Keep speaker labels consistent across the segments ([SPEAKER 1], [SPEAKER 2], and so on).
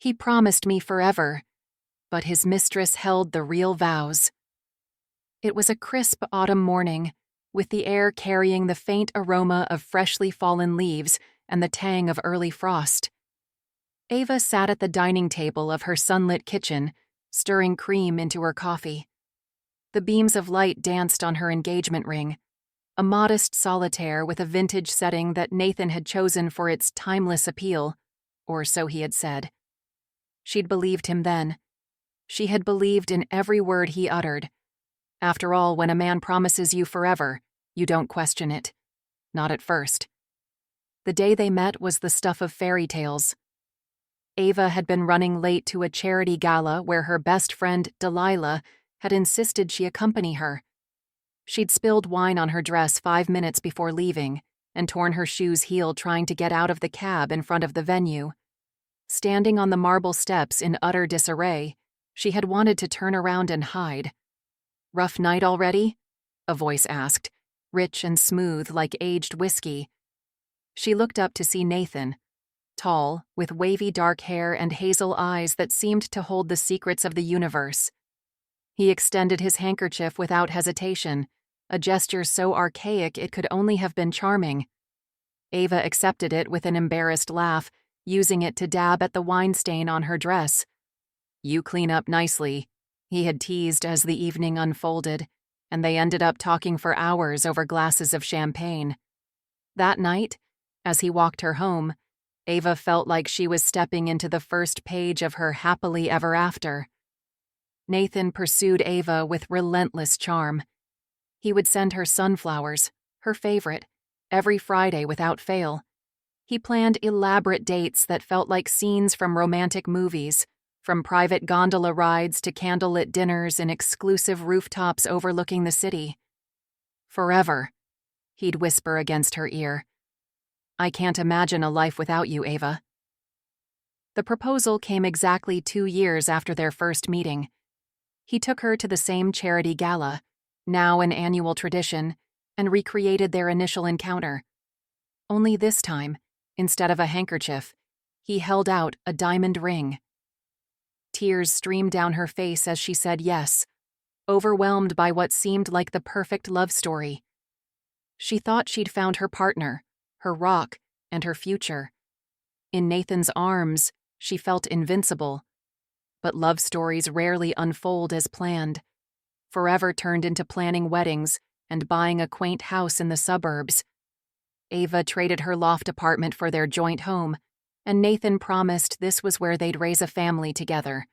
[SPEAKER 1] He promised me forever, but his mistress held the real vows. It was a crisp autumn morning, with the air carrying the faint aroma of freshly fallen leaves and the tang of early frost. Ava sat at the dining table of her sunlit kitchen, stirring cream into her coffee. The beams of light danced on her engagement ring, a modest solitaire with a vintage setting that Nathan had chosen for its timeless appeal, or so he had said. She'd believed him then. She had believed in every word he uttered. After all, when a man promises you forever, you don't question it. Not at first. The day they met was the stuff of fairy tales. Ava had been running late to a charity gala where her best friend, Delilah, had insisted she accompany her. She'd spilled wine on her dress 5 minutes before leaving and torn her shoe's heel trying to get out of the cab in front of the venue. Standing on the marble steps in utter disarray, she had wanted to turn around and hide. "Rough night already?" a voice asked, rich and smooth like aged whiskey. She looked up to see Nathan, tall, with wavy dark hair and hazel eyes that seemed to hold the secrets of the universe. He extended his handkerchief without hesitation, a gesture so archaic it could only have been charming. Ava accepted it with an embarrassed laugh, using it to dab at the wine stain on her dress. "You clean up nicely," he had teased as the evening unfolded, and they ended up talking for hours over glasses of champagne. That night, as he walked her home, Ava felt like she was stepping into the first page of her happily ever after. Nathan pursued Ava with relentless charm. He would send her sunflowers, her favorite, every Friday without fail. He planned elaborate dates that felt like scenes from romantic movies, from private gondola rides to candlelit dinners in exclusive rooftops overlooking the city. "Forever," he'd whisper against her ear. "I can't imagine a life without you, Ava." The proposal came exactly 2 years after their first meeting. He took her to the same charity gala, now an annual tradition, and recreated their initial encounter. Only this time, instead of a handkerchief, he held out a diamond ring. Tears streamed down her face as she said yes, overwhelmed by what seemed like the perfect love story. She thought she'd found her partner, her rock, and her future. In Nathan's arms, she felt invincible. But love stories rarely unfold as planned. Forever turned into planning weddings and buying a quaint house in the suburbs. Ava traded her loft apartment for their joint home, and Nathan promised this was where they'd raise a family together.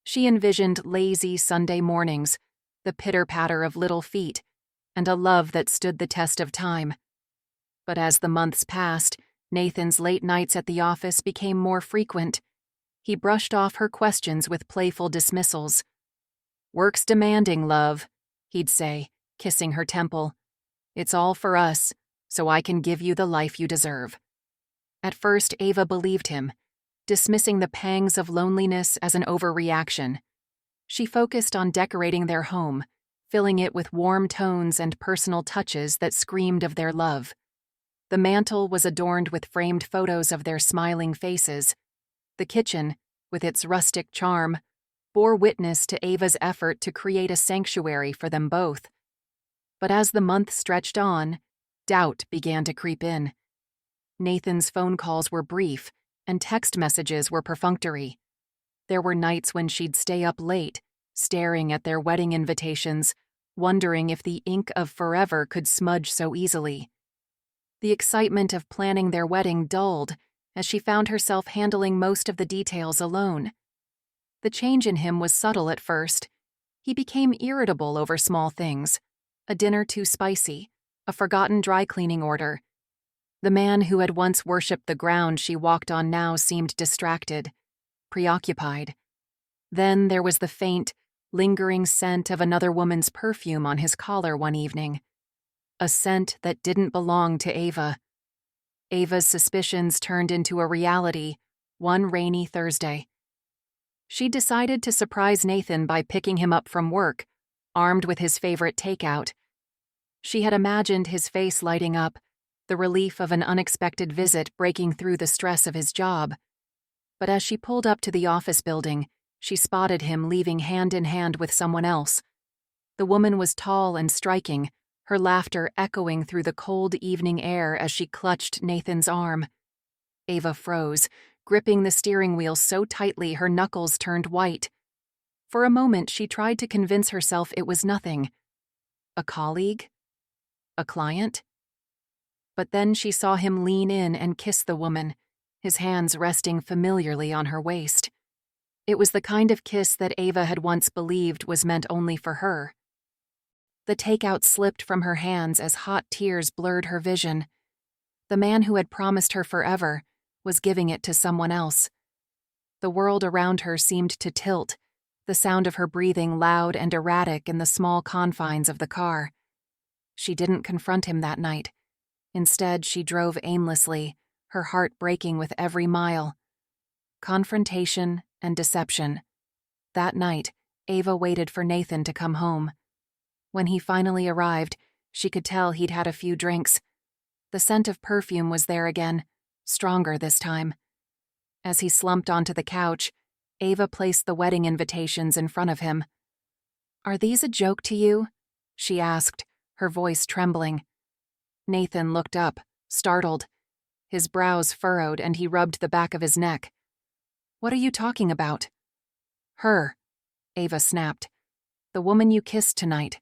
[SPEAKER 1] She envisioned lazy Sunday mornings, the pitter-patter of little feet, and a love that stood the test of time. But as the months passed, Nathan's late nights at the office became more frequent. He brushed off her questions with playful dismissals. "Work's demanding, love," he'd say, kissing her temple. "It's all for us, so I can give you the life you deserve." At first, Ava believed him, dismissing the pangs of loneliness as an overreaction. She focused on decorating their home, filling it with warm tones and personal touches that screamed of their love. The mantel was adorned with framed photos of their smiling faces. The kitchen, with its rustic charm, bore witness to Ava's effort to create a sanctuary for them both. But as the month stretched on, doubt began to creep in. Nathan's phone calls were brief, and text messages were perfunctory. There were nights when she'd stay up late, staring at their wedding invitations, wondering if the ink of forever could smudge so easily. The excitement of planning their wedding dulled as she found herself handling most of the details alone. The change in him was subtle at first. He became irritable over small things, a dinner too spicy, a forgotten dry cleaning order. The man who had once worshipped the ground she walked on now seemed distracted, preoccupied. Then there was the faint, lingering scent of another woman's perfume on his collar one evening. A scent that didn't belong to Ava. Ava's suspicions turned into a reality one rainy Thursday. She decided to surprise Nathan by picking him up from work, armed with his favorite takeout. She had imagined his face lighting up, the relief of an unexpected visit breaking through the stress of his job. But as she pulled up to the office building, she spotted him leaving hand in hand with someone else. The woman was tall and striking, her laughter echoing through the cold evening air as she clutched Nathan's arm. Ava froze, gripping the steering wheel so tightly her knuckles turned white. For a moment, she tried to convince herself it was nothing. A colleague? A client? But then she saw him lean in and kiss the woman, his hands resting familiarly on her waist. It was the kind of kiss that Ava had once believed was meant only for her. The takeout slipped from her hands as hot tears blurred her vision. The man who had promised her forever was giving it to someone else. The world around her seemed to tilt, the sound of her breathing loud and erratic in the small confines of the car. She didn't confront him that night. Instead, she drove aimlessly, her heart breaking with every mile. Confrontation and deception. That night, Ava waited for Nathan to come home. When he finally arrived, she could tell he'd had a few drinks. The scent of perfume was there again, stronger this time. As he slumped onto the couch, Ava placed the wedding invitations in front of him. "Are these a joke to you?" she asked, her voice trembling. Nathan looked up, startled. His brows furrowed and he rubbed the back of his neck. "What are you talking about?" "Her," Ava snapped. "The woman you kissed tonight."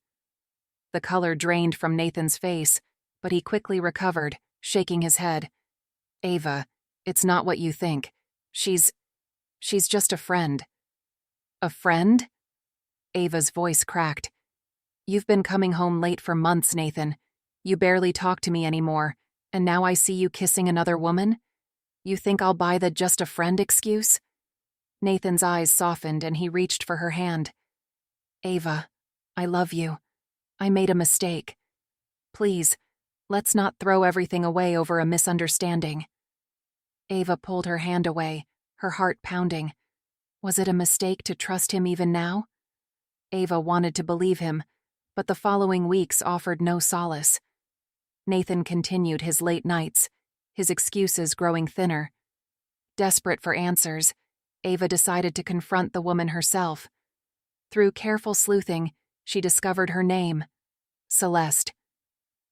[SPEAKER 1] The color drained from Nathan's face, but he quickly recovered, shaking his head. "Ava, it's not what you think. She's just a friend." "A friend?" Ava's voice cracked. "You've been coming home late for months, Nathan. You barely talk to me anymore, and now I see you kissing another woman? You think I'll buy the just a friend excuse?" Nathan's eyes softened and he reached for her hand. "Ava, I love you. I made a mistake. Please, let's not throw everything away over a misunderstanding." Ava pulled her hand away, her heart pounding. Was it a mistake to trust him even now? Ava wanted to believe him, but the following weeks offered no solace. Nathan continued his late nights, his excuses growing thinner. Desperate for answers, Ava decided to confront the woman herself. Through careful sleuthing, she discovered her name: Celeste.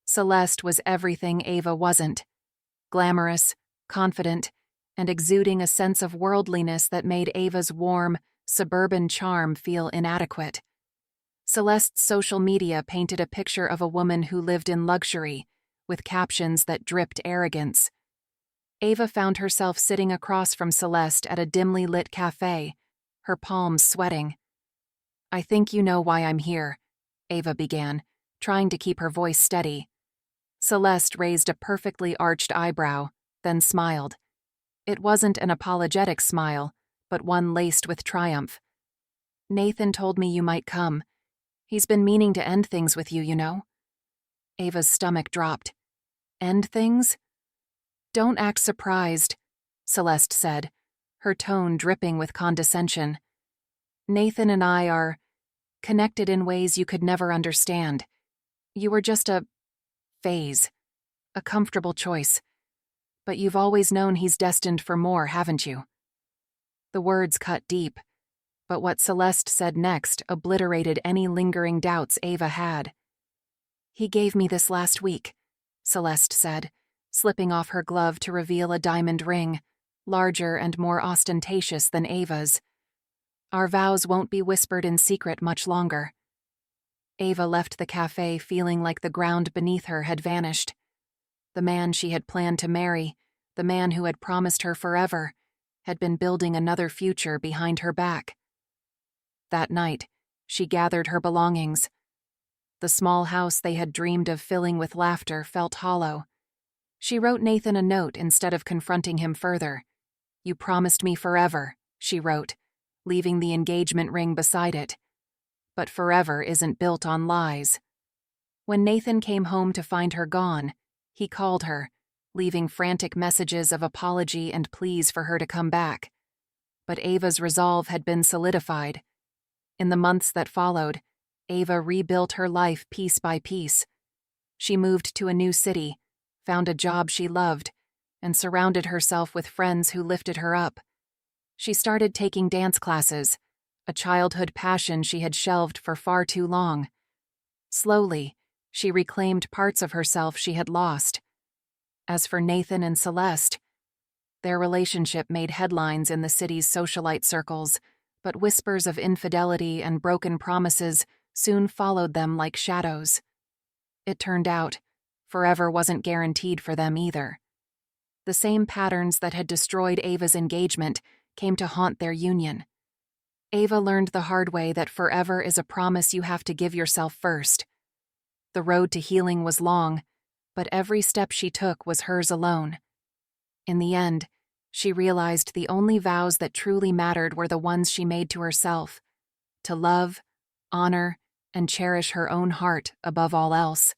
[SPEAKER 1] Celeste was everything Ava wasn't: glamorous, confident, and exuding a sense of worldliness that made Ava's warm, suburban charm feel inadequate. Celeste's social media painted a picture of a woman who lived in luxury, with captions that dripped arrogance. Ava found herself sitting across from Celeste at a dimly lit cafe, her palms sweating. "I think you know why I'm here," Ava began, trying to keep her voice steady. Celeste raised a perfectly arched eyebrow, then smiled. It wasn't an apologetic smile, but one laced with triumph. "Nathan told me you might come. He's been meaning to end things with you, you know." Ava's stomach dropped. "End things?" "Don't act surprised," Celeste said, her tone dripping with condescension. "Nathan and I are connected in ways you could never understand. You were just a phase, a comfortable choice. But you've always known he's destined for more, haven't you?" The words cut deep, but what Celeste said next obliterated any lingering doubts Ava had. "He gave me this last week," Celeste said, slipping off her glove to reveal a diamond ring, larger and more ostentatious than Ava's. "Our vows won't be whispered in secret much longer." Ava left the cafe feeling like the ground beneath her had vanished. The man she had planned to marry, the man who had promised her forever, had been building another future behind her back. That night, she gathered her belongings. The small house they had dreamed of filling with laughter felt hollow. She wrote Nathan a note instead of confronting him further. "You promised me forever," she wrote, leaving the engagement ring beside it. But forever isn't built on lies. When Nathan came home to find her gone, he called her, leaving frantic messages of apology and pleas for her to come back. But Ava's resolve had been solidified. In the months that followed, Ava rebuilt her life piece by piece. She moved to a new city, found a job she loved, and surrounded herself with friends who lifted her up. She started taking dance classes, a childhood passion she had shelved for far too long. Slowly, she reclaimed parts of herself she had lost. As for Nathan and Celeste, their relationship made headlines in the city's socialite circles, but whispers of infidelity and broken promises soon followed them like shadows. It turned out, forever wasn't guaranteed for them either. The same patterns that had destroyed Ava's engagement came to haunt their union. Ava learned the hard way that forever is a promise you have to give yourself first. The road to healing was long, but every step she took was hers alone. In the end, she realized the only vows that truly mattered were the ones she made to herself: to love, honor, and cherish her own heart above all else.